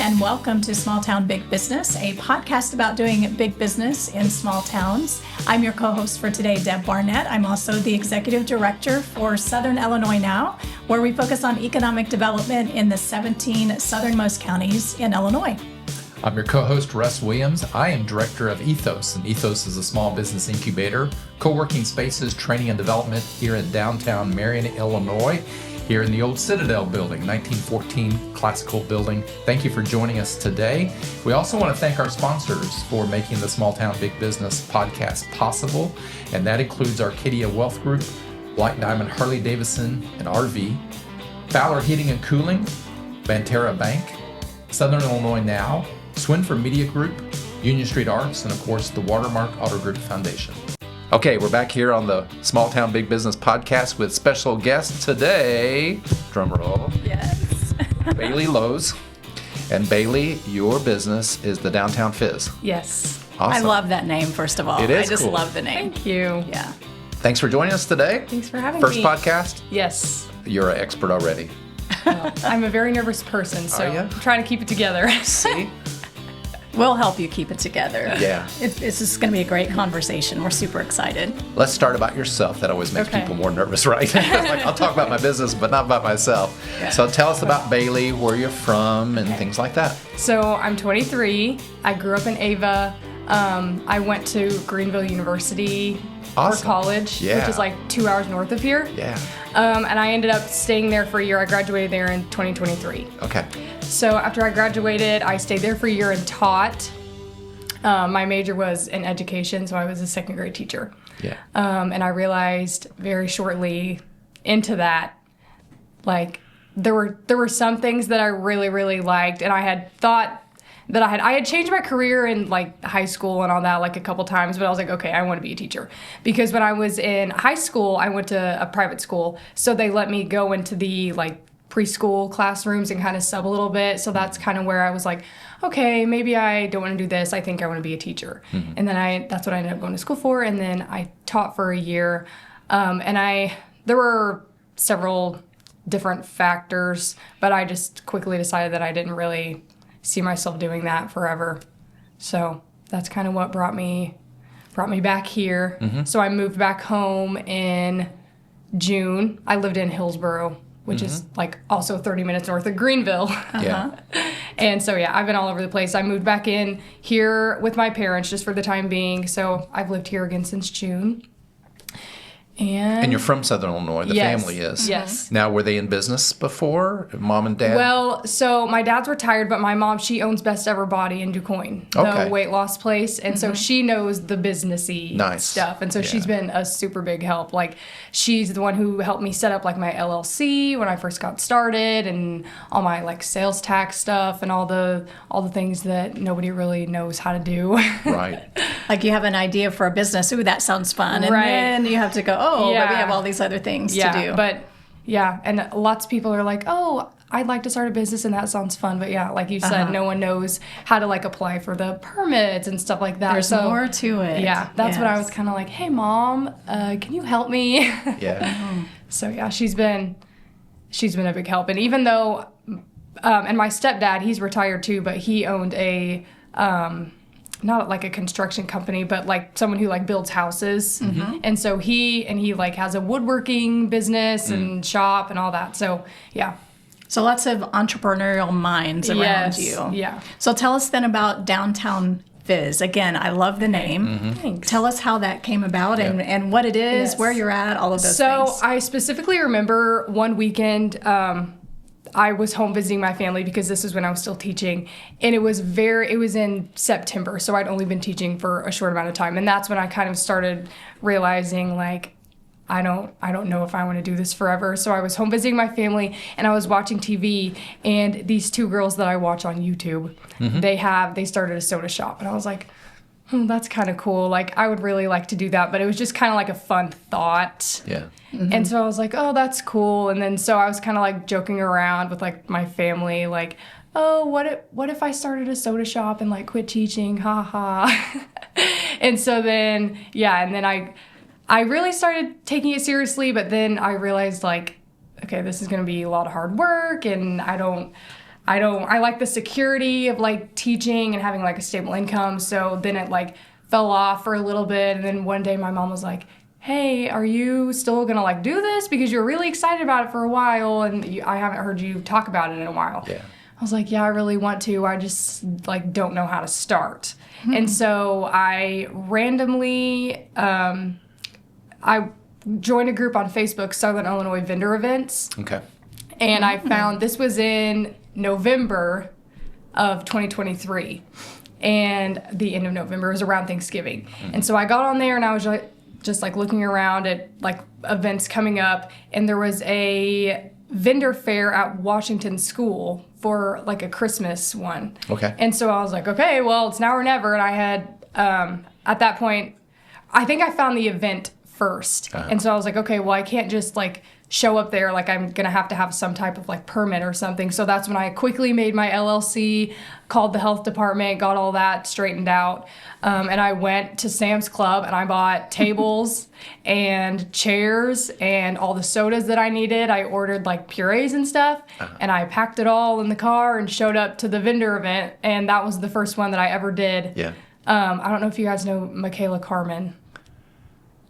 and welcome to Small Town Big Business, a podcast about doing big business in small towns. I'm your co-host for today, Deb Barnett. I'm also the executive director for Southern Illinois Now, where we focus on economic development in the 17 southernmost counties in Illinois. I'm your co-host, Russ Williams. I am director of Ethos, and Ethos is a small business incubator, co-working spaces, training and development here in downtown Marion, Illinois, here in the old Citadel building, 1914 classical building. Thank you for joining us today. We also want to thank our sponsors for making the Small Town Big Business podcast possible, and that includes Arcadia Wealth Group, White Diamond Harley Davidson and RV, Fowler Heating and Cooling, Banterra Bank, Southern Illinois Now, Swinford Media Group, Union Street Arts, and of course the Watermark Auto Group Foundation. Okay, we're back here on the Small Town Big Business podcast with special guests today. Drum roll. Yes. Bailey Lowe's. And Bailey, your business is the Downtown Fizz. Yes. Awesome. I love that name, first of all. It is I just cool. love the name. Thank you. Yeah. Thanks for joining us today. Thanks for having First me. podcast. Yes. You're an expert already. I'm a very nervous person, so Are ya? I'm trying to keep it together. See? We'll help you keep it together. Yeah. This is going to be a great conversation. We're super excited. Let's start about yourself. That always makes Okay. people more nervous, right? Like, I'll talk about my business, but not about myself. Yeah. So tell us about Bailey, where you're from, and things like that. So I'm 23. I grew up in Ava. I went to Greenville University Awesome. for college, Yeah. which is like 2 hours north of here. Yeah. And I ended up staying there for a year. I graduated there in 2023. Okay. So after I graduated, I stayed there for a year and taught. My major was in education, so I was a second grade teacher. Yeah. And I realized very shortly into that, like there were some things that I really, really liked, and I had thought that I had changed my career in like high school and all that like a couple times, but I was like, okay, I want to be a teacher. Because when I was in high school, I went to a private school, so they let me go into the like preschool classrooms and kind of sub a little bit. So that's kind of where I was like, okay, maybe I don't want to do this. I think I want to be a teacher. Mm-hmm. And then that's what I ended up going to school for. And then I taught for a year. There were several different factors, but I just quickly decided that I didn't really see myself doing that forever. So that's kind of what brought me back here. Mm-hmm. So I moved back home in June. I lived in Hillsboro, which is like also 30 minutes north of Greenville. Yeah. And so, yeah, I've been all over the place. I moved back in here with my parents just for the time being. So I've lived here again since June. And you're from Southern Illinois, the Yes. family is. Yes. Now, were they in business before, mom and dad? Well, so my dad's retired, but my mom, she owns Best Ever Body in DuQuoin, Okay. the weight loss place. And so she knows the businessy Nice. stuff. And so Yeah. she's been a super big help. Like, she's the one who helped me set up like my LLC when I first got started, and all my like sales tax stuff and all the things that nobody really knows how to do. Right. Like you have an idea for a business. Ooh, that sounds fun. And Right. then you have to go, but we Yeah. have all these other things Yeah, to do. but yeah, and lots of people are like, oh, I'd like to start a business and that sounds fun. But yeah, like you said, no one knows how to like apply for the permits and stuff like that. There's so, more to it. Yeah, that's what I Yes. was kind of like, hey, Mom, can you help me? Yeah. So yeah, she's been a big help. And even though, and my stepdad, he's retired too, but he owned a, not like a construction company, but like someone who like builds houses. Mm-hmm. And so he like has a woodworking business and shop and all that. So yeah. So lots of entrepreneurial minds around Yes, you. yeah. So tell us then about Downtown Fizz. Again, I love the name. Thanks. Tell us how that came about and what it is, Yes. where you're at, all of those So things. I specifically remember one weekend, I was home visiting my family because this is when I was still teaching, and it was in September, so I'd only been teaching for a short amount of time, and that's when I kind of started realizing like I don't know if I want to do this forever. So I was home visiting my family, and I was watching TV, and these two girls that I watch on YouTube, they started a soda shop, and I was like, that's kind of cool. Like, I would really like to do that, but it was just kind of like a fun thought. Yeah. And so I was like, oh, that's cool. And then so I was kind of like joking around with like my family, like, oh, what if I started a soda shop and like quit teaching? Ha ha. And so then, yeah, and then I really started taking it seriously, but then I realized like, okay, this is going to be a lot of hard work, and I don't I like the security of like teaching and having like a stable income. So then it like fell off for a little bit. And then one day my mom was like, hey, are you still gonna like do this? Because you're really excited about it for a while and I haven't heard you talk about it in a while. Yeah. I was like, yeah, I really want to. I just like don't know how to start. And so I randomly, I joined a group on Facebook, Southern Illinois Vendor Events. Okay. And I found this was in November of 2023. And the end of November, it was around Thanksgiving. And so I got on there and I was like, just like looking around at like events coming up. And there was a vendor fair at Washington School for like a Christmas one. Okay. And so I was like, okay, well, it's now or never. And I had, at that point, I think I found the event first. And so I was like, okay, well, I can't just like show up there. Like I'm going to have some type of like permit or something. So that's when I quickly made my LLC, called the health department, got all that straightened out. And I went to Sam's Club and I bought tables and chairs and all the sodas that I needed. I ordered like purees and stuff and I packed it all in the car and showed up to the vendor event. And that was the first one that I ever did. Yeah. I don't know if you guys know Michaela Carmen.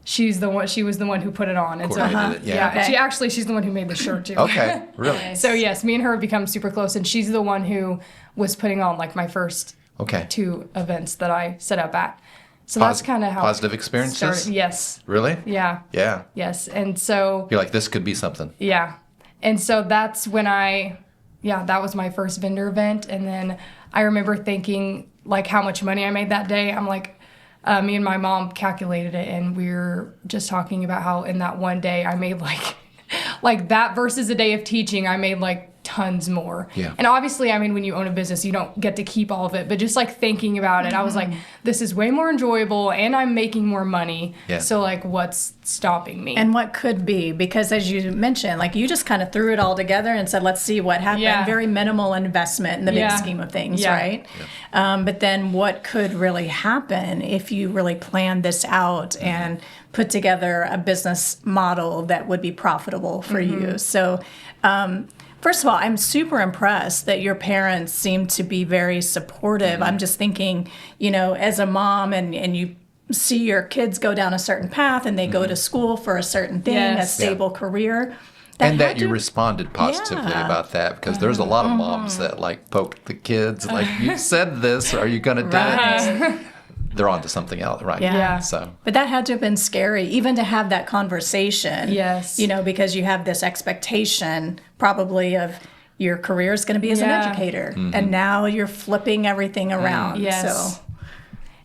She was the one who put it on. And so, Coordinated it, yeah. Okay. She's the one who made the shirt too. Okay, really? So yes, me and her have become super close, and she's the one who was putting on like my first Okay. 2 events that I set up at. So that's kind of how positive experiences? started. Yes. Really? Yeah. Yeah. Yes. And so You're like, this could be something. yeah. And so that's when that was my first vendor event. And then I remember thinking like how much money I made that day. I'm like, me and my mom calculated it, and we were just talking about how in that one day I made like that versus a day of teaching, I made like tons more. Yeah. And obviously, I mean, when you own a business, you don't get to keep all of it, but just like thinking about it, I was like, this is way more enjoyable and I'm making more money. Yeah. So like, what's stopping me? And what could be, because as you mentioned, like you just kind of threw it all together and said, let's see what happened. Yeah. Very minimal investment in the big Yeah. scheme of things, Yeah. right? But then what could really happen if you really planned this out and put together a business model that would be profitable for you? So, first of all, I'm super impressed that your parents seem to be very supportive. I'm just thinking, as a mom and you see your kids go down a certain path and they go to school for a certain thing, Yes. a stable career. And that you responded positively about that, because there's a lot of moms that like poke the kids, like, you said this, are you going to do it? They're on to something else, right? Yeah. So, But that had to have been scary, even to have that conversation. Yes. Because you have this expectation probably of your career is going to be as an Yeah. educator. And now you're flipping everything around. Yes. So,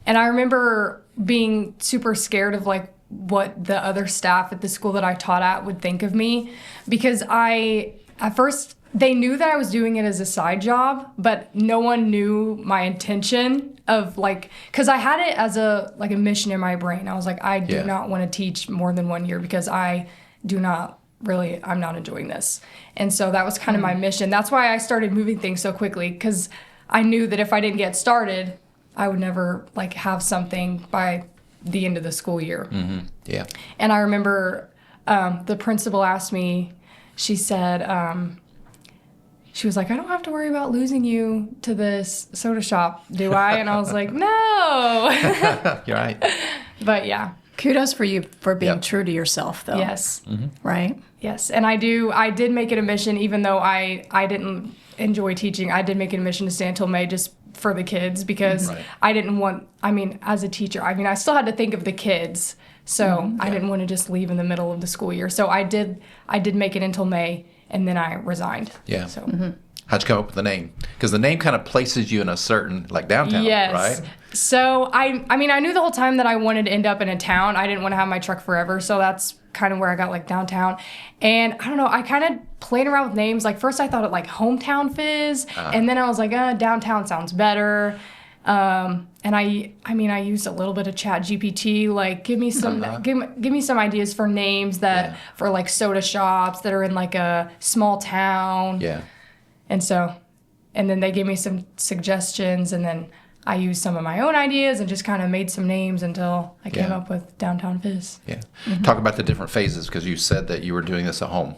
And I remember being super scared of like what the other staff at the school that I taught at would think of me, because at first they knew that I was doing it as a side job, but no one knew my intention of like, because I had it as a mission in my brain. I was like, I do not want to teach more than 1 year because I'm not enjoying this. And so that was kind of my mission. That's why I started moving things so quickly, because I knew that if I didn't get started, I would never like have something by the end of the school year. yeah. And I remember the principal asked me, she said, she was like, I don't have to worry about losing you to this soda shop, do I? And I was like, no. You're right. But yeah. kudos for you for being true to yourself, though. Yes. Right? Yes. And I did make it a mission, even though I didn't enjoy teaching, I did make it a mission to stay until May just for the kids, because I didn't want, as a teacher, I still had to think of the kids. So I didn't want to just leave in the middle of the school year. So I did make it until May, and then I resigned. Yeah. So How'd you come up with the name? Because the name kind of places you in a certain, like downtown, yes. right? So I knew the whole time that I wanted to end up in a town. I didn't want to have my truck forever. So that's kind of where I got like downtown. And I don't know, I kind of played around with names. Like first I thought it like hometown Fizz. And then I was like, downtown sounds better. And I used a little bit of Chat GPT, like give me some ideas for names that for like soda shops that are in like a small town. Yeah. And then they gave me some suggestions, and then I used some of my own ideas and just kind of made some names until I came up with Downtown Fizz. Yeah. Talk about the different phases, because you said that you were doing this at home.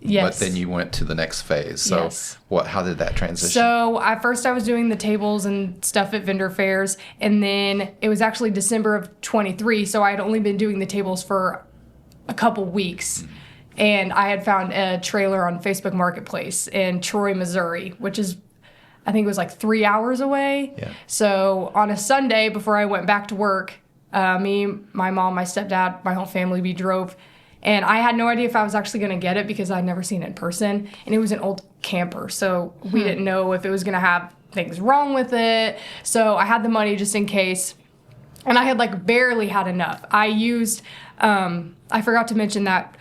Yes. But then you went to the next phase. So Yes. how did that transition? So at first I was doing the tables and stuff at vendor fairs, and then it was actually December of 23, so I had only been doing the tables for a couple weeks. And I had found a trailer on Facebook Marketplace in Troy, Missouri, which is, I think it was like 3 hours away. Yeah. So on a Sunday before I went back to work, me, my mom, my stepdad, my whole family, we drove. And I had no idea if I was actually going to get it because I'd never seen it in person. And it was an old camper, so we didn't know if it was going to have things wrong with it. So I had the money just in case. And I had like barely had enough. I used, I forgot to mention that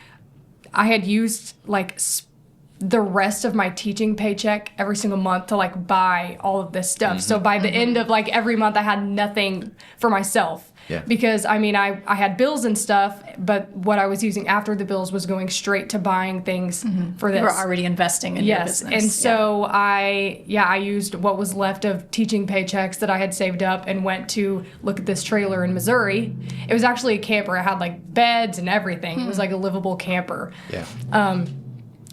I had used like the rest of my teaching paycheck every single month to like buy all of this stuff. So by the end of like every month, I had nothing for myself. Yeah. Because I mean, I had bills and stuff, but what I was using after the bills was going straight to buying things for this. You were already investing in your business. And so I used what was left of teaching paychecks that I had saved up and went to look at this trailer in Missouri. It was actually a camper. It had like beds and everything. It was like a livable camper. Yeah.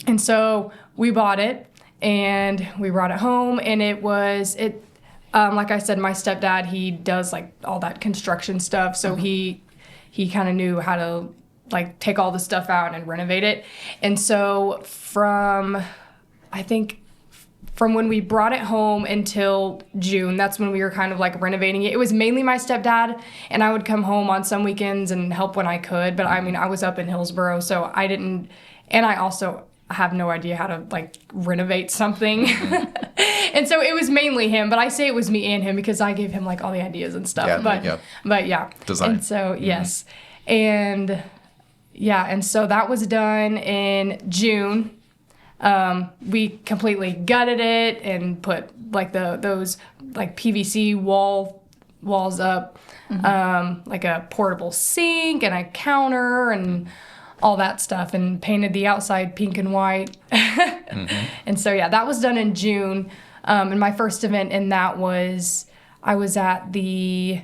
And so we bought it and we brought it home, and like I said, my stepdad, he does like all that construction stuff. So he kind of knew how to like take all the stuff out and renovate it. And so from when we brought it home until June, that's when we were kind of like renovating it. It was mainly my stepdad, and I would come home on some weekends and help when I could. But I mean, I was up in Hillsboro, so I didn't, and I also have no idea how to like renovate something. And so it was mainly him, but I say it was me and him because I gave him like all the ideas and stuff. Yeah, but yeah. Design. And so, yes. And so that was done in June. We completely gutted it and put like those like PVC walls up, like a portable sink and a counter and all that stuff, and painted the outside pink and white. And so, that was done in June. And my first event in that was, I was at the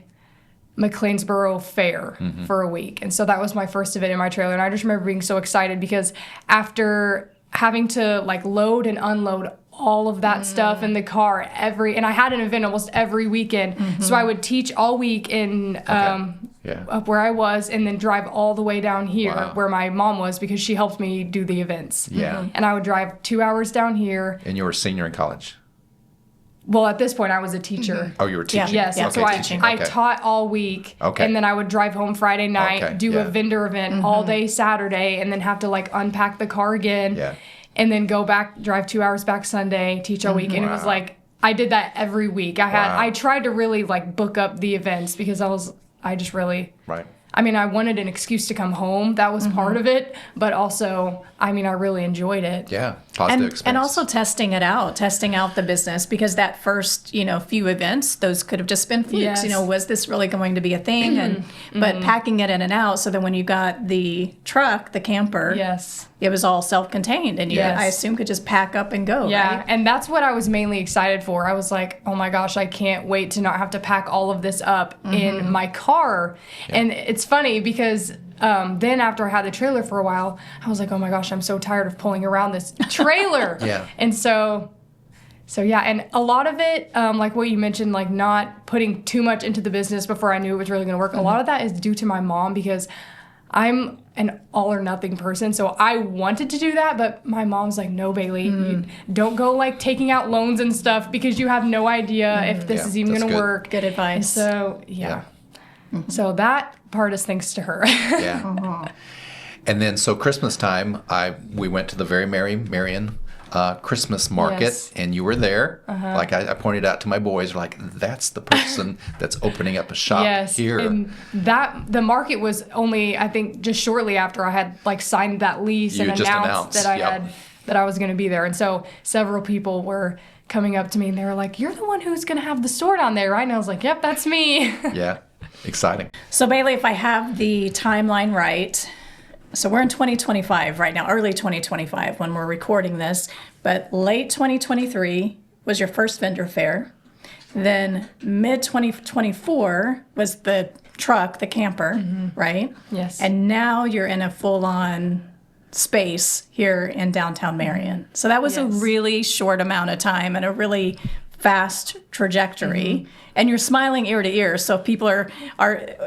McLeansboro Fair for a week. And so that was my first event in my trailer. And I just remember being so excited because after having to like load and unload all of that stuff in the car and I had an event almost every weekend. So I would teach all week in up where I was, and then drive all the way down here where my mom was, because she helped me do the events. Yeah. And I would drive 2 hours down here. And you were a senior in college? Well, at this point, I was a teacher. Oh, you were teaching? Yes. Okay, So I okay. taught all week. Okay. And then I would drive home Friday night, do a vendor event all day Saturday, and then have to like unpack the car again. Yeah. And then go back, drive 2 hours back Sunday, teach all week. And it was like, I did that every week. I tried to really like book up the events because I just really. Right. I mean, I wanted an excuse to come home. That was part of it. But also, I mean, I really enjoyed it. Yeah, positive experience. And also testing out the business, because that first, few events, those could have just been flukes. Yes. Was this really going to be a thing? But packing it in and out, so that when you got the truck, the camper, Yes. it was all self-contained, and you, I assume, could just pack up and go. Yeah, right? and that's what I was mainly excited for. I was like, oh my gosh, I can't wait to not have to pack all of this up in my car. Yeah. And it's funny because then after I had the trailer for a while, I was like, oh my gosh, I'm so tired of pulling around this trailer. Yeah. And so yeah, and a lot of it, like what you mentioned, like not putting too much into the business before I knew it was really going to work. A lot of that is due to my mom, because I'm an all or nothing person. So I wanted to do that, but my mom's like, no, Bailey, you don't go like taking out loans and stuff, because you have no idea if this is even going to work. Good advice. And so, so that part is thanks to her. Yeah. And then, so Christmas time, we went to the very merry Marion Christmas market, and you were there. Like I pointed out to my boys, like, that's the person that's opening up a shop here. And the market was only, I think, just shortly after I had like signed that lease and announced that that I was going to be there. And so several people were coming up to me and they were like, you're the one who's going to have the store down there, right? And I was like, yep, that's me. Yeah. Exciting. So Bailey, if I have the timeline right, so we're in 2025 right now, early 2025 when we're recording this, but late 2023 was your first vendor fair. Then mid 2024 was the truck, the camper, right? Yes. And now you're in a full-on space here in downtown Marion. So that was a Yes. really short amount of time and a really fast trajectory. And you're smiling ear to ear. So if people are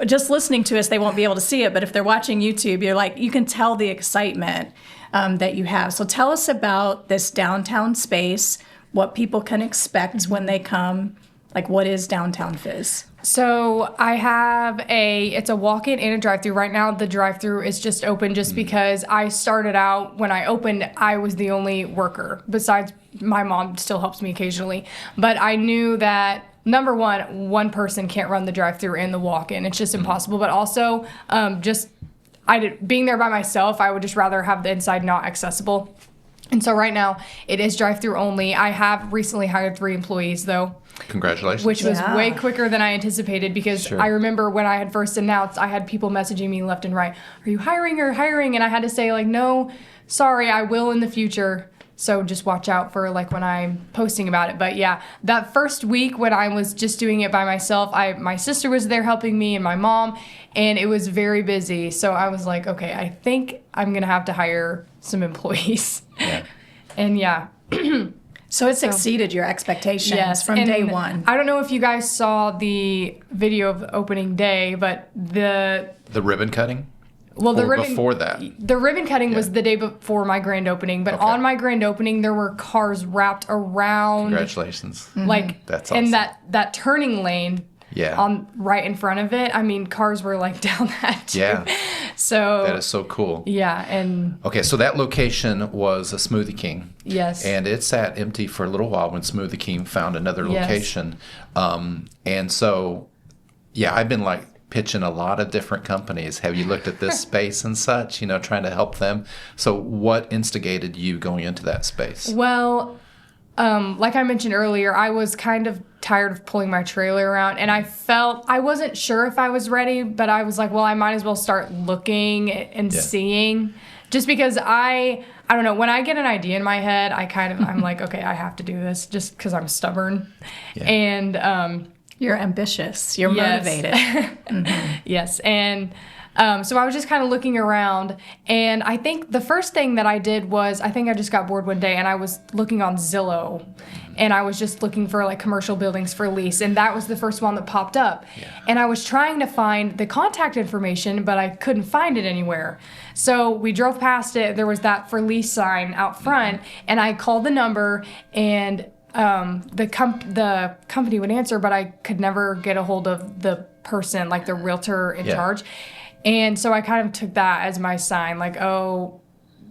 just listening to us, they won't be able to see it. But if they're watching YouTube, you're like, you can tell the excitement that you have. So tell us about this downtown space, what people can expect when they come. Like, what is Downtown Fizz? So I have it's a walk-in and a drive-through. Right now, the drive-through is just open just because I started out, when I opened, I was the only worker. Besides, my mom still helps me occasionally. But I knew that, number one person can't run the drive-through and the walk-in. It's just impossible. But also, being there by myself, I would just rather have the inside not accessible. And so right now, it is drive-through only. I have recently hired 3 employees, though. Congratulations. Which was way quicker than I anticipated, because I remember when I had first announced, I had people messaging me left and right, are you hiring or hiring? And I had to say, like, no, sorry, I will in the future. So just watch out for, like, when I'm posting about it. But yeah, that first week when I was just doing it by myself, my sister was there helping me and my mom, and it was very busy. So I was like, okay, I think I'm going to have to hire some employees. Yeah. And yeah. So it's exceeded your expectations from day one. I don't know if you guys saw the video of opening day, but the ribbon cutting? Well, or before that? The ribbon cutting was the day before my grand opening, but on my grand opening, there were cars wrapped around. Congratulations. Like, That's awesome. and that turning lane on right in front of it, I mean, cars were like down that too. Yeah. So that is so cool. Yeah, and okay, so that location was a Smoothie King. Yes. And it sat empty for a little while when Smoothie King found another location. And so, yeah, I've been like pitching a lot of different companies. Have you looked at this space and such, trying to help them? So what instigated you going into that space? Well, like I mentioned earlier, I was kind of tired of pulling my trailer around, and I wasn't sure if I was ready, but I was like, well, I might as well start looking and seeing, just because I don't know, when I get an idea in my head, I'm like, okay, I have to do this, just because I'm stubborn. Yeah. And you're ambitious, you're motivated. Yes, and so I was just kind of looking around, and I think the first thing that I did was, I think I just got bored one day, and I was looking on Zillow, and I was just looking for like commercial buildings for lease, and that was the first one that popped up. Yeah. And I was trying to find the contact information, but I couldn't find it anywhere. So we drove past it, there was that for lease sign out front, and I called the number, and the company would answer, but I could never get a hold of the person, like the realtor in charge. And so I kind of took that as my sign, like, oh,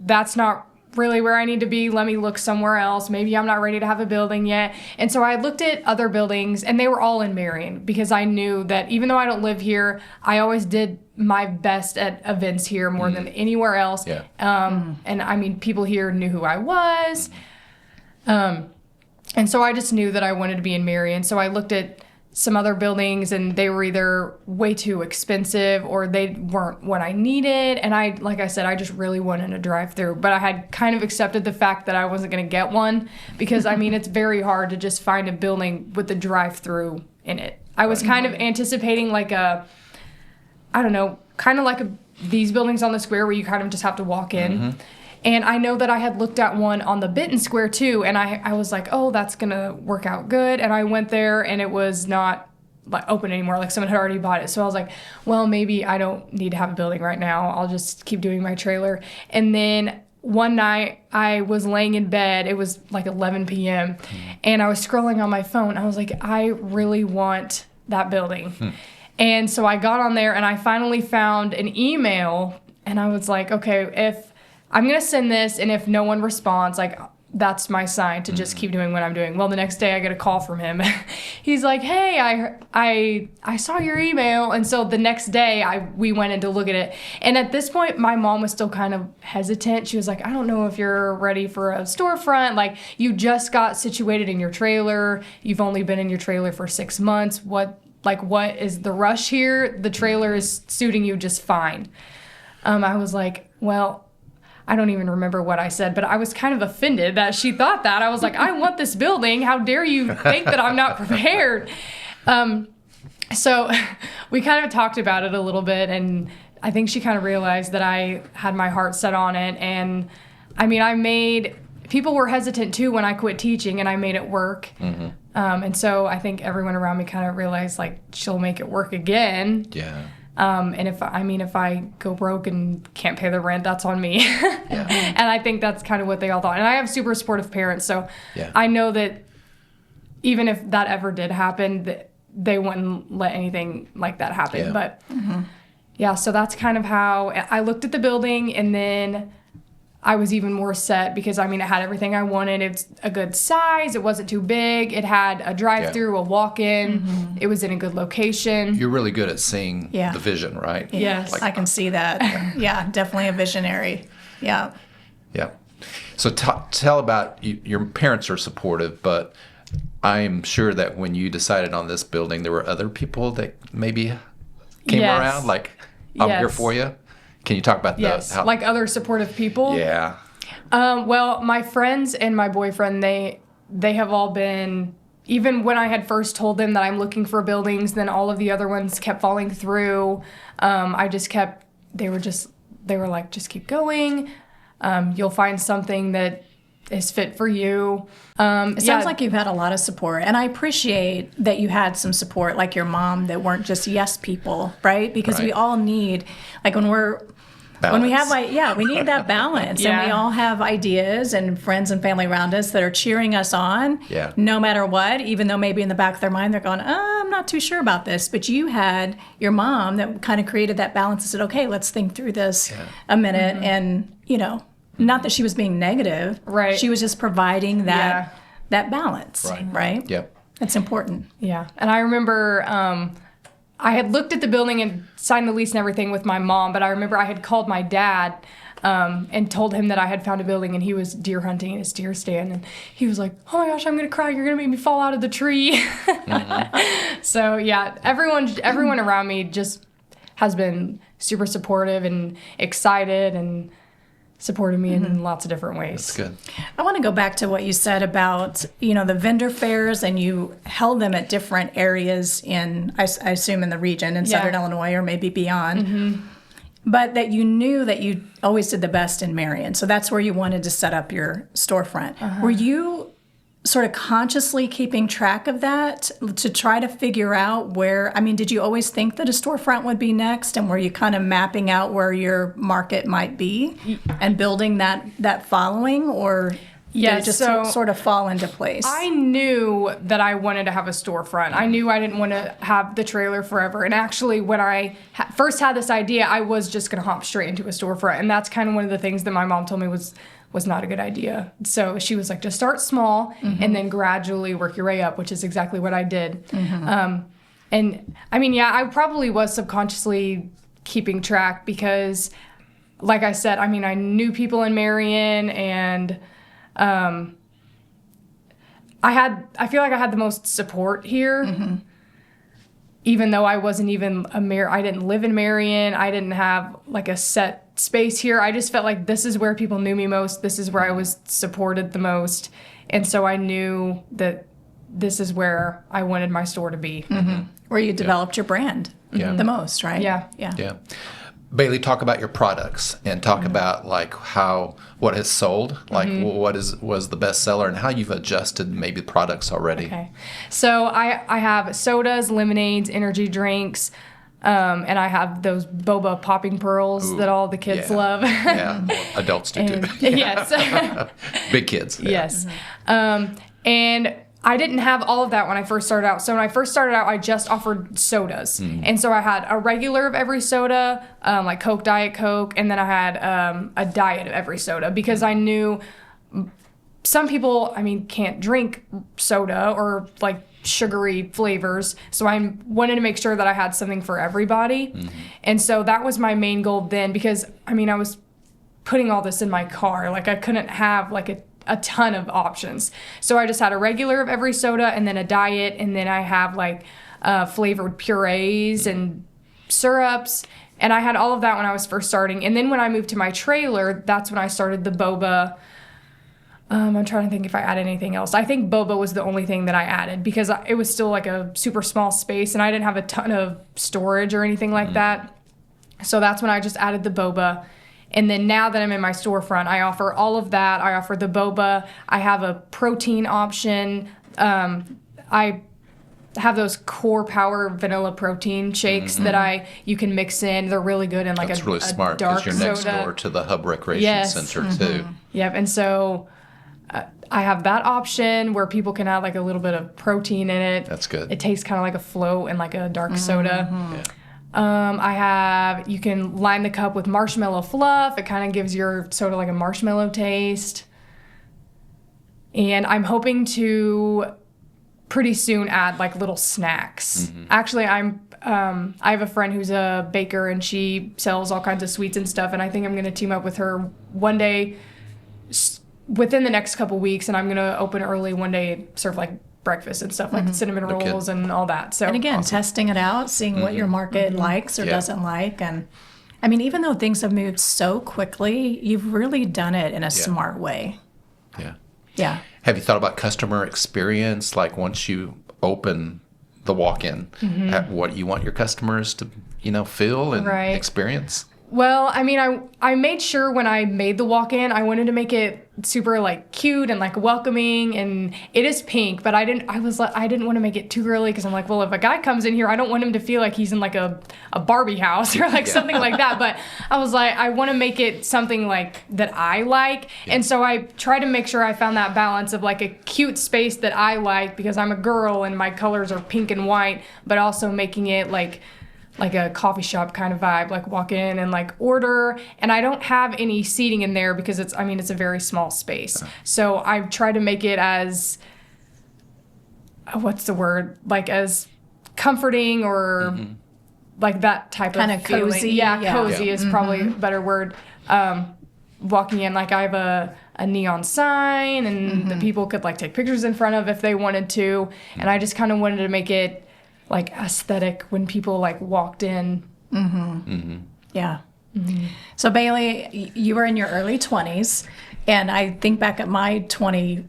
that's not really where I need to be. Let me look somewhere else. Maybe I'm not ready to have a building yet. And so I looked at other buildings, and they were all in Marion, because I knew that even though I don't live here, I always did my best at events here more than anywhere else. Yeah. And I mean, people here knew who I was. And so I just knew that I wanted to be in Marion. So I looked at some other buildings, and they were either way too expensive or they weren't what I needed. And like I said, I just really wanted a drive-through, but I had kind of accepted the fact that I wasn't going to get one, because I mean, it's very hard to just find a building with a drive-through in it. I was kind of anticipating like these buildings on the square where you kind of just have to walk in. Mm-hmm. And I know that I had looked at one on the Benton Square too, and I was like, oh, that's gonna work out good. And I went there, and it was not like open anymore, like someone had already bought it. So I was like, well, maybe I don't need to have a building right now. I'll just keep doing my trailer. And then one night I was laying in bed, it was like 11 p.m., and I was scrolling on my phone. I was like, I really want that building. And so I got on there, and I finally found an email, and I was like, okay, if I'm going to send this, and if no one responds, like, that's my sign to just keep doing what I'm doing. Well, the next day I get a call from him. He's like, hey, I saw your email. And so the next day we went in to look at it. And at this point, my mom was still kind of hesitant. She was like, I don't know if you're ready for a storefront. Like, you just got situated in your trailer. You've only been in your trailer for 6 months. What is the rush here? The trailer is suiting you just fine. I was like, well, I don't even remember what I said, but I was kind of offended that she thought that. I was like, I want this building. How dare you think that I'm not prepared? So we kind of talked about it a little bit, and I think she kind of realized that I had my heart set on it. And I mean, people were hesitant too when I quit teaching, and I made it work. And so I think everyone around me kind of realized, like, she'll make it work again. Yeah. And if I go broke and can't pay the rent, that's on me. And I think that's kind of what they all thought. And I have super supportive parents, so I know that even if that ever did happen, that they wouldn't let anything like that happen. But so that's kind of how I looked at the building, and then I was even more set because, I mean, it had everything I wanted. It's a good size. It wasn't too big. It had a drive-through, a walk-in. It was in a good location. You're really good at seeing the vision, right? Yes. I can see that. Yeah, definitely a visionary. Yeah. Yeah. So tell about, your parents are supportive, but I'm sure that when you decided on this building, there were other people that maybe came around, like, I'm here for you. Can you talk about like other supportive people? Yeah. Well, my friends and my boyfriend, they have all been, even when I had first told them that I'm looking for buildings, then all of the other ones kept falling through. They were like, just keep going. You'll find something that is fit for you. It sounds like you've had a lot of support, and I appreciate that you had some support, like your mom, that weren't just yes people, right? Because we all need, like, when we have, like, we need that balance. And we all have ideas and friends and family around us that are cheering us on no matter what, even though maybe in the back of their mind they're going, I'm not too sure about this. But you had your mom that kind of created that balance and said, okay, let's think through this a minute. And, not that she was being negative. Right. She was just providing that balance. Right? Yep. That's important. Yeah. And I remember I had looked at the building and signed the lease and everything with my mom, but I remember I had called my dad and told him that I had found a building, and he was deer hunting in his deer stand, and he was like, oh my gosh, I'm going to cry. You're going to make me fall out of the tree. So, everyone around me just has been super supportive and excited and supported me in lots of different ways. That's good. I want to go back to what you said about, the vendor fairs, and you held them at different areas in, I assume, in the region, in Southern Illinois or maybe beyond. But that you knew that you always did the best in Marion. So that's where you wanted to set up your storefront. Were you sort of consciously keeping track of that to try to figure out where, did you always think that a storefront would be next, and were you kind of mapping out where your market might be and building that following, or did it just sort of fall into place? I knew that I wanted to have a storefront. I knew I didn't want to have the trailer forever. And actually, when I first had this idea, I was just going to hop straight into a storefront. And that's kind of one of the things that my mom told me was not a good idea. So she was like, just start small and then gradually work your way up, which is exactly what I did. And I probably was subconsciously keeping track because, like I said, I knew people in Marion, and I feel like I had the most support here. Even though I wasn't even I didn't live in Marion, I didn't have like a set space here. I just felt like this is where people knew me most. This is where I was supported the most. And so I knew that this is where I wanted my store to be. Where you developed your brand the most, right? Yeah. Bailey, talk about your products and talk about what has sold, what was the best seller, and how you've adjusted maybe products already. Okay. So I have sodas, lemonades, energy drinks, and I have those boba popping pearls that all the kids love. Yeah, adults do too. Yes. Big kids. Yes. And I didn't have all of that when I first started out. So when I first started out, I just offered sodas. And so I had a regular of every soda, like Coke, Diet Coke, and then I had a diet of every soda because I knew some people, can't drink soda or like sugary flavors. So I wanted to make sure that I had something for everybody. And so that was my main goal then because, I was putting all this in my car. Like I couldn't have like a ton of options. So I just had a regular of every soda and then a diet, and then I have like flavored purees and syrups, and I had all of that when I was first starting. And then when I moved to my trailer, that's when I started the boba. I'm trying to think if I added anything else. I think boba was the only thing that I added because it was still like a super small space and I didn't have a ton of storage or anything like that. So that's when I just added the boba. And then now that I'm in my storefront, I offer all of that. I offer the boba. I have a protein option. I have those core power vanilla protein shakes that you can mix in. They're really good in like That's really smart dark because you're next soda. door to the Hub Recreation Center too. Yep. And so I have that option where people can add like a little bit of protein in it. That's good. It tastes kind of like a float and like a dark soda. Yeah. You can line the cup with marshmallow fluff. It kind of gives your soda like a marshmallow taste. And I'm hoping to pretty soon add like little snacks. Actually, I have a friend who's a baker and she sells all kinds of sweets and stuff. And I think I'm going to team up with her one day within the next couple weeks. And I'm going to open early one day, serve like breakfast and stuff like cinnamon rolls and all that. So And again, testing it out, seeing what your market likes or doesn't like. And I mean, even though things have moved so quickly, you've really done it in a smart way. Yeah. Yeah. Have you thought about customer experience? Like once you open the walk-in, what you want your customers to, feel and experience? Well, I mean, I made sure when I made the walk-in, I wanted to make it super like cute and like welcoming, and it is pink, but I didn't want to make it too girly because I'm like, well, if a guy comes in here, I don't want him to feel like he's in like a Barbie house or like something like that. But I was like, I want to make it something like that I like, and so I try to make sure I found that balance of like a cute space that I like because I'm a girl and my colors are pink and white, but also making it like a coffee shop kind of vibe, like walk in and like order. And I don't have any seating in there because it's a very small space. So I've tried to make it as, like as comforting or like that type Kinda of feeling. cozy. Yeah, cozy is probably a better word. Walking in, like I have a neon sign and the people could like take pictures in front of if they wanted to. And I just kind of wanted to make it like aesthetic when people like walked in. Yeah. So Bailey, you were in your early 20s, and I think back at my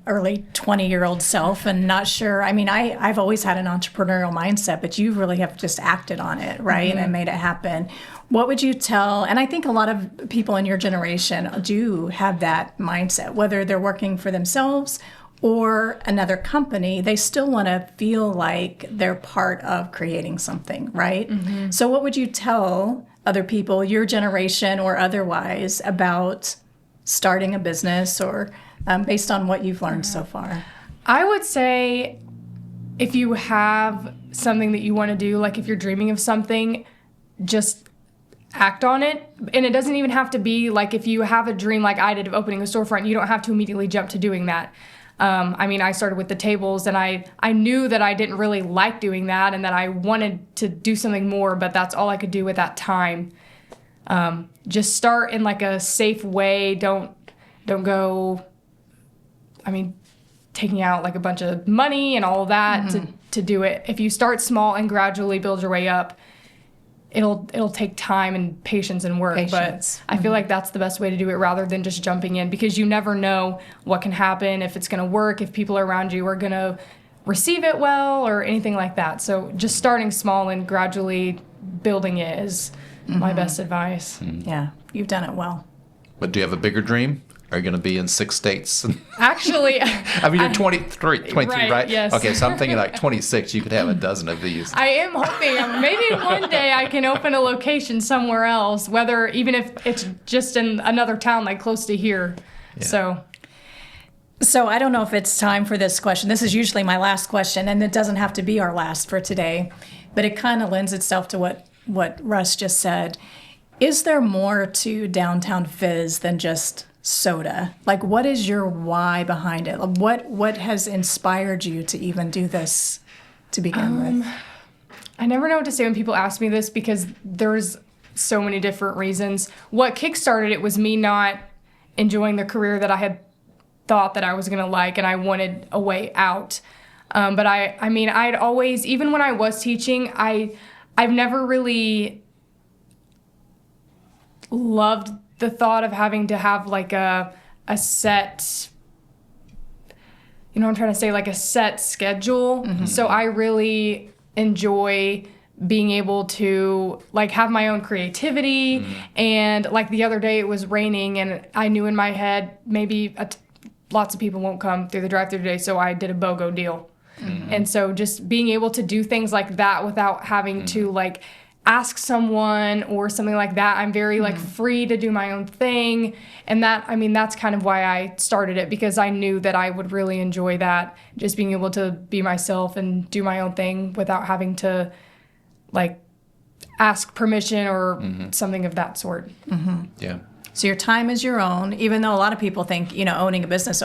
early 20-year-old self and not sure. I mean, I've always had an entrepreneurial mindset, but you really have just acted on it, right? And made it happen. What would you tell, and I think a lot of people in your generation do have that mindset, whether they're working for themselves or another company, they still want to feel like they're part of creating something, right? So what would you tell other people, your generation or otherwise, about starting a business or based on what you've learned so far? I would say if you have something that you want to do, like if you're dreaming of something, just act on it. And it doesn't even have to be like if you have a dream like I did of opening a storefront, you don't have to immediately jump to doing that. I started with the tables and I knew that I didn't really like doing that and that I wanted to do something more, but that's all I could do at that time. Just start in like a safe way. Don't go, taking out like a bunch of money and all of that to do it. If you start small and gradually build your way up, it'll take time and patience and work. But I feel like that's the best way to do it rather than just jumping in, because you never know what can happen, if it's going to work, if people around you are going to receive it well or anything like that. So just starting small and gradually building it is my best advice. Yeah, you've done it well. But do you have a bigger dream? Are you going to be in 6 states? Actually, you're 23, right? Yes. Okay, so I'm thinking like 26, you could have a dozen of these. I am hoping maybe one day I can open a location somewhere else, even if it's just in another town like close to here. Yeah. So I don't know if it's time for this question. This is usually my last question, and it doesn't have to be our last for today, but it kind of lends itself to what Russ just said. Is there more to Downtown Fizz than just soda? Like, what is your why behind it? What has inspired you to even do this to begin with? I never know what to say when people ask me this because there's so many different reasons. What kickstarted it was me not enjoying the career that I had thought that I was gonna like, and I wanted a way out. But I'd always, even when I was teaching, I've never really loved the thought of having to have like a set, I'm trying to say like a set schedule. So I really enjoy being able to like have my own creativity. And like the other day it was raining and I knew in my head maybe lots of people won't come through the drive-thru today, so I did a BOGO deal. And so just being able to do things like that without having to like ask someone or something like that. I'm very like free to do my own thing. And that's kind of why I started it, because I knew that I would really enjoy that, just being able to be myself and do my own thing without having to like ask permission or something of that sort. Yeah. So your time is your own, even though a lot of people think, owning a business,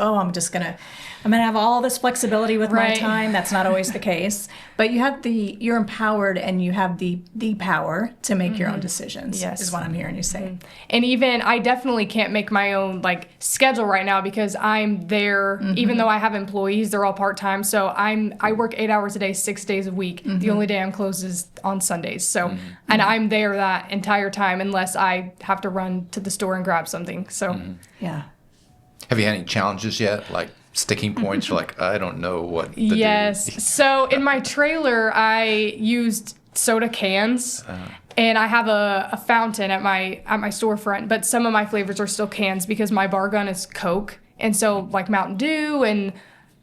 I'm gonna have all this flexibility with my time. That's not always the case. But you're empowered and you have the power to make your own decisions. Yes. Is what I'm hearing you say. And even I definitely can't make my own like schedule right now because I'm there, even though I have employees, they're all part-time. So I work 8 hours a day, 6 days a week. The only day I'm closed is on Sundays. So, and I'm there that entire time unless I have to run to the store and grab something. So, Yeah. Have you had any challenges yet? Like sticking points? You're like, I don't know what to do. Yes. So in my trailer, I used soda cans, and I have a fountain at my storefront. But some of my flavors are still cans because my bar gun is Coke, and so like Mountain Dew and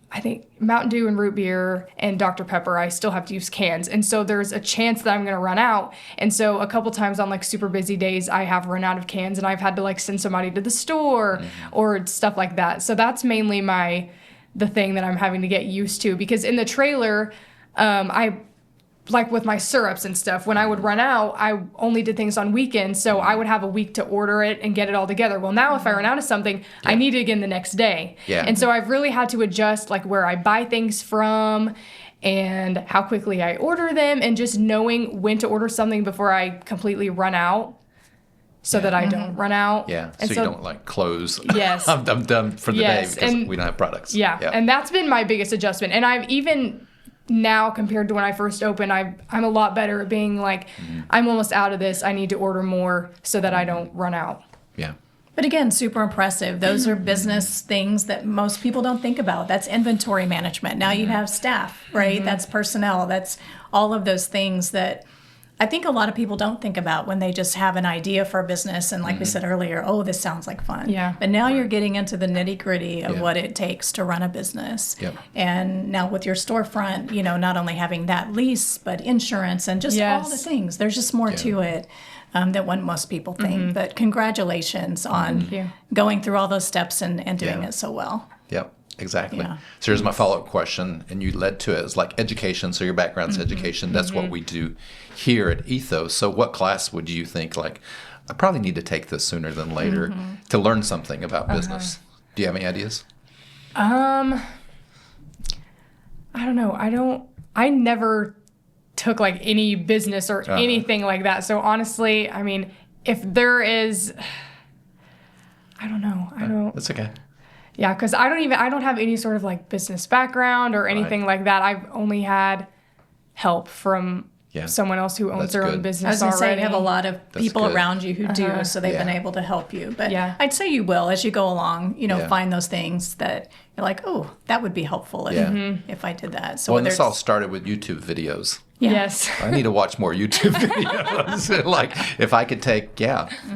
I think Mountain Dew and root beer and Dr. Pepper, I still have to use cans. And so there's a chance that I'm going to run out. And so a couple times on like super busy days, I have run out of cans and I've had to like send somebody to the store or stuff like that. So that's mainly the thing that I'm having to get used to, because in the trailer, I like with my syrups and stuff, when I would run out, I only did things on weekends, so I would have a week to order it and get it all together. Well, now if I run out of something, I need it again the next day. Yeah. And so I've really had to adjust like where I buy things from and how quickly I order them, and just knowing when to order something before I completely run out so that I don't run out. Yeah, and so you don't like close. Yes. I'm done for the day because and we don't have products. Yeah, and that's been my biggest adjustment. And I've even now compared to when I first opened, I'm a lot better at being like, I'm almost out of this. I need to order more so that I don't run out. Yeah. But again, super impressive. Those are business things that most people don't think about. That's inventory management. Now you have staff, right? That's personnel. That's all of those things that I think a lot of people don't think about when they just have an idea for a business. And like we said earlier, this sounds like fun. Yeah. But now you're getting into the nitty gritty of what it takes to run a business. Yep. And now with your storefront, not only having that lease, but insurance and just all the things. There's just more to it than what most people think. But congratulations on going through all those steps and doing it so well. Yep. Exactly. Yeah. So here's my follow-up question, and you led to it. It's like education. So your background's education. That's what we do here at Ethos. So what class would you think, like, I probably need to take this sooner than later to learn something about business? Do you have any ideas? I don't know. I never took like any business or anything like that. So honestly, I mean, if there is, I don't know. That's okay. Yeah, because I don't have any sort of like business background or anything like that. I've only had help from someone else who owns their own business already. I was going to say, you have a lot of people good. around you who do, so they've been able to help you. But I'd say you will, as you go along, find those things that you're like, oh, that would be helpful if I did that. So and this all started with YouTube videos. Yeah. Yes. I need to watch more YouTube videos. Like, if I could take,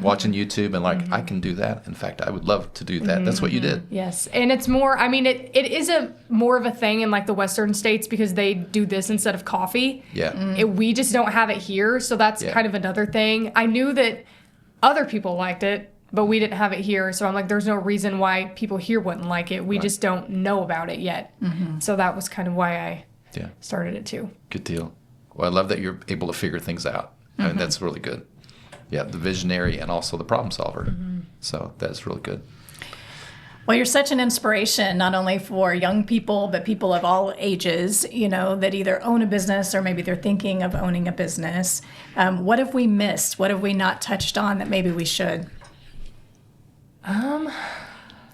watching YouTube and like, I can do that. In fact, I would love to do that. That's what you did. Yes. And it's more, I mean, it is more of a thing in like the Western states because they do this instead of coffee. Yeah. We just don't have it here. So that's kind of another thing. I knew that other people liked it, but we didn't have it here. So I'm like, there's no reason why people here wouldn't like it. We just don't know about it yet. So that was kind of why I started it too. Good deal. Well, I love that you're able to figure things out. I mean, that's really good. Yeah, the visionary and also the problem solver. So that's really good. Well, you're such an inspiration, not only for young people, but people of all ages, that either own a business or maybe they're thinking of owning a business. What have we missed? What have we not touched on that maybe we should?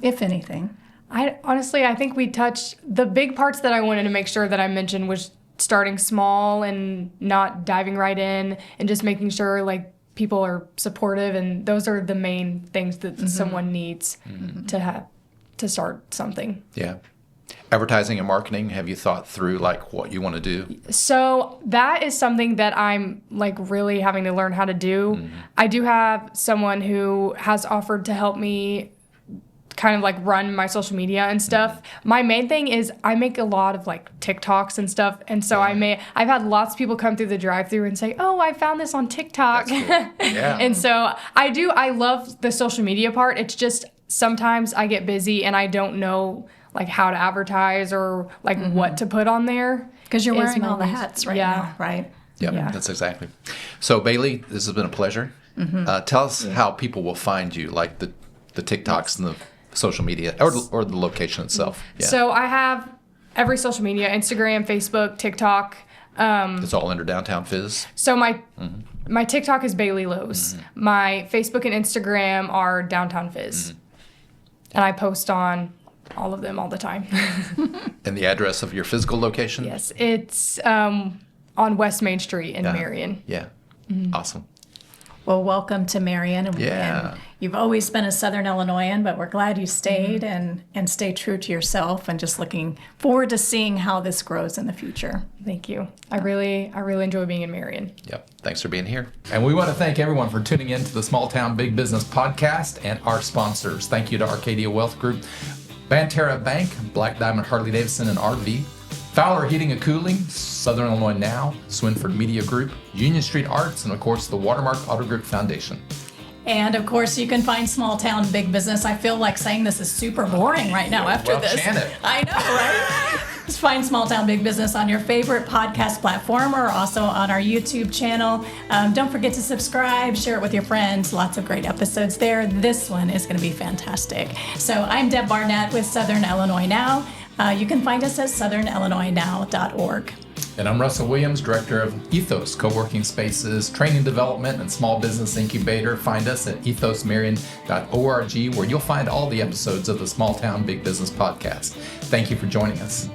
If anything. I think we touched the big parts that I wanted to make sure that I mentioned was starting small and not diving right in and just making sure like people are supportive, and those are the main things that someone needs to have to start something. Yeah. Advertising and marketing, have you thought through like what you want to do? So that is something that I'm like really having to learn how to do. Mm-hmm. I do have someone who has offered to help me kind of like run my social media and stuff. Mm-hmm. My main thing is I make a lot of like TikToks and stuff. And so I've had lots of people come through the drive-thru and say, "Oh, I found this on TikTok." That's cool. Yeah. And so I love the social media part. It's just sometimes I get busy and I don't know like how to advertise or like what to put on there. Because you're wearing all the hats right now, right? Yep, yeah, that's exactly. So Bailey, this has been a pleasure. Mm-hmm. Tell us how people will find you, like the TikToks and the social media or the location itself. Yeah. So I have every social media, Instagram, Facebook, TikTok. It's all under Downtown Fizz. So my TikTok is Bailey Lowe's. Mm-hmm. My Facebook and Instagram are Downtown Fizz. Mm-hmm. And I post on all of them all the time. And the address of your physical location? Yes, it's on West Main Street in Marion. Yeah, awesome. Well, welcome to Marion. And you've always been a Southern Illinoisan, but we're glad you stayed and stay true to yourself, and just looking forward to seeing how this grows in the future. Thank you. I really enjoy being in Marion. Yep. Thanks for being here. And we want to thank everyone for tuning in to the Small Town Big Business Podcast and our sponsors. Thank you to Arcadia Wealth Group, Banterra Bank, Black Diamond Harley-Davidson and RV, Fowler Heating and Cooling, Southern Illinois Now, Swinford Media Group, Union Street Arts, and of course the Watermark Auto Group Foundation. And of course, you can find Small Town Big Business. I feel like saying this is super boring right now after this. Janet. I know, right? Just find Small Town Big Business on your favorite podcast platform or also on our YouTube channel. Don't forget to subscribe, share it with your friends. Lots of great episodes there. This one is going to be fantastic. So I'm Deb Barnett with Southern Illinois Now. You can find us at southernillinoisnow.org. And I'm Russell Williams, Director of Ethos, Co-working Spaces, Training Development, and Small Business Incubator. Find us at ethosmarion.org, where you'll find all the episodes of the Small Town Big Business Podcast. Thank you for joining us.